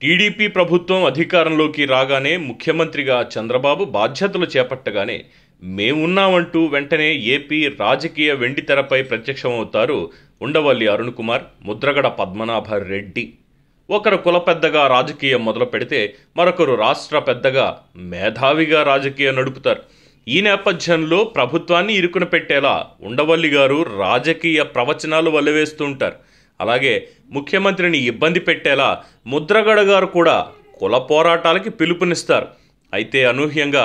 TDP ప్రభుత్వం అధికారంలోకి రాగానే ముఖ్యమంత్రిగా చంద్రబాబు బాధ్యతలు చేపట్టగానే మేమున్నామంటూ వెంటనే ఏపీ రాజకీయ వెండితెరపై ప్రత్యక్షమవుతారు ఉండవల్లి అరుణ్ కుమార్, ముద్రగడ పద్మనాభ రెడ్డి. ఒకరు కుల పెద్దగా రాజకీయం మొదలు పెడితే మరొకరు రాష్ట్ర పెద్దగా మేధావిగా రాజకీయం నడుపుతారు. ఈ నేపథ్యంలో ప్రభుత్వాన్ని ఇరుకున పెట్టేలా ఉండవల్లి గారు రాజకీయ ప్రవచనాలు వల్లవేస్తూ ఉంటారు. అలాగే ముఖ్యమంత్రిని ఇబ్బంది పెట్టేలా ముద్రగడ గారు కూడా కుల పోరాటాలకి పిలుపునిస్తారు. అయితే అనూహ్యంగా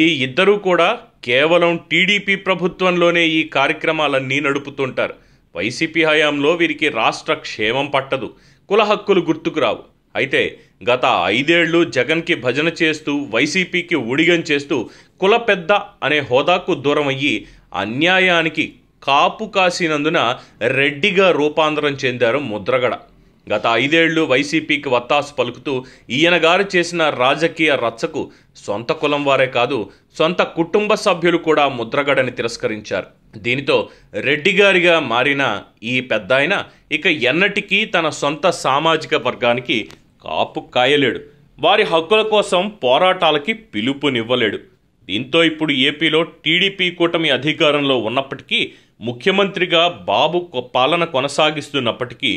ఈ ఇద్దరూ కూడా కేవలం టీడీపీ ప్రభుత్వంలోనే ఈ కార్యక్రమాలన్నీ నడుపుతుంటారు. వైసీపీ హయాంలో వీరికి రాష్ట్ర క్షేమం పట్టదు, కుల హక్కులు గుర్తుకు రావు. అయితే గత 5 ఏళ్లు జగన్కి భజన చేస్తూ వైసీపీకి ఊడిగం చేస్తూ కుల పెద్ద అనే హోదాకు దూరం అయ్యి అన్యాయానికి కాపు కాసినందున రెడ్డిగా రూపాంతరం చెందారు ముద్రగడ. గత 5 ఏళ్లు వైసీపీకి వత్తాసు పలుకుతూ ఈయన గారు చేసిన రాజకీయ రచ్చకు సొంత కులం వారే కాదు, సొంత కుటుంబ సభ్యులు కూడా ముద్రగడని తిరస్కరించారు. దీనితో రెడ్డి గారిగా మారిన ఈ పెద్దాయన ఇక ఎన్నటికీ తన సొంత సామాజిక వర్గానికి కాపు కాయలేడు, వారి హక్కుల కోసం పోరాటాలకి పిలుపునివ్వలేడు. దీంతో ఇప్పుడు ఏపీలో టీడీపీ కూటమి అధికారంలో ఉన్నప్పటికీ, ముఖ్యమంత్రిగా బాబు పాలన కొనసాగిస్తున్నప్పటికీ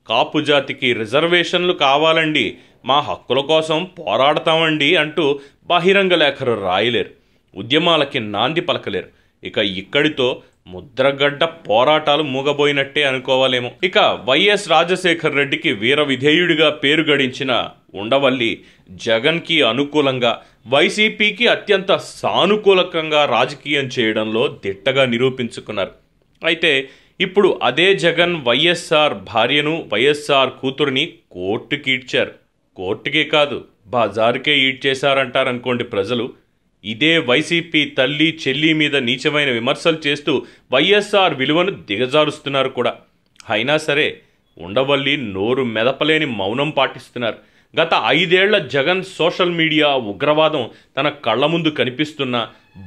కాపు జాతికి రిజర్వేషన్లు కావాలండి, మా హక్కుల కోసం పోరాడతామండి అంటూ బహిరంగ లేఖలు రాయలేరు, ఉద్యమాలకి నాంది పలకలేరు. ఇక ఇక్కడితో ముద్రగడ్డ పోరాటాలు మూగబోయినట్టే అనుకోవాలేమో. ఇక వైఎస్ రాజశేఖర్ రెడ్డికి వీర విధేయుడిగా పేరు గడించిన ఉండవల్లి జగన్కి అనుకూలంగా, వైసీపీకి అత్యంత సానుకూలకంగా రాజకీయం చేయడంలో దిట్టగా నిరూపించుకున్నారు. అయితే ఇప్పుడు అదే జగన్ వైఎస్ఆర్ భార్యను, వైఎస్ఆర్ కూతురిని కోర్టుకి ఈడ్చారు. కోర్టుకే కాదు, బజారుకే ఈడ్చేశారంటారనుకోండి ప్రజలు. ఇదే వైసీపీ తల్లి చెల్లి మీద నీచమైన విమర్శలు చేస్తూ వైఎస్ఆర్ విలువను దిగజారుస్తున్నారు కూడా. అయినా సరే ఉండవల్లి నోరు మెదపలేని మౌనం పాటిస్తున్నారు. గత 5 ఏళ్ల జగన్ సోషల్ మీడియా ఉగ్రవాదం తన కళ్ల ముందు కనిపిస్తున్న,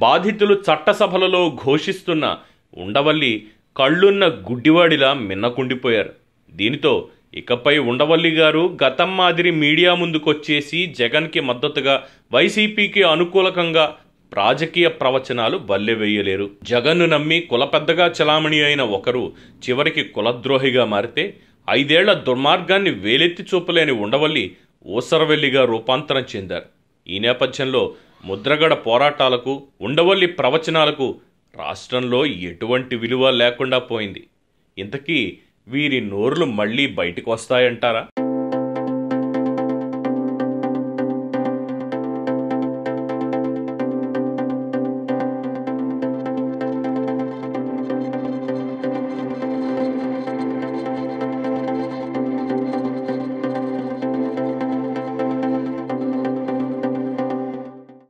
బాధితులు చట్టసభలలో ఘోషిస్తున్న ఉండవల్లి కళ్ళున్న గుడ్డివాడిలా మిన్నకుండిపోయారు. దీనితో ఇకపై ఉండవల్లి గారు గతం మాదిరి మీడియా ముందుకొచ్చేసి జగన్కి మద్దతుగా, వైసీపీకి అనుకూలకంగా రాజకీయ ప్రవచనాలు వల్లెవేయలేరు. జగన్ను నమ్మి కుల పెద్దగా చలామణి అయిన ఒకరు చివరికి కులద్రోహిగా మారితే 5 ఏళ్ల దుర్మార్గాన్ని వేలెత్తి చూపలేని ఉండవల్లి ఊసరవెల్లిగా రూపాంతరం చెందారు. ఈ నేపథ్యంలో ముద్రగడ పోరాటాలకు, ఉండవల్లి ప్రవచనాలకు రాష్ట్రంలో ఎటువంటి విలువ లేకుండా పోయింది. ఇంతకీ వీరి నోర్లు మళ్ళీ బయటకు వస్తాయంటారా?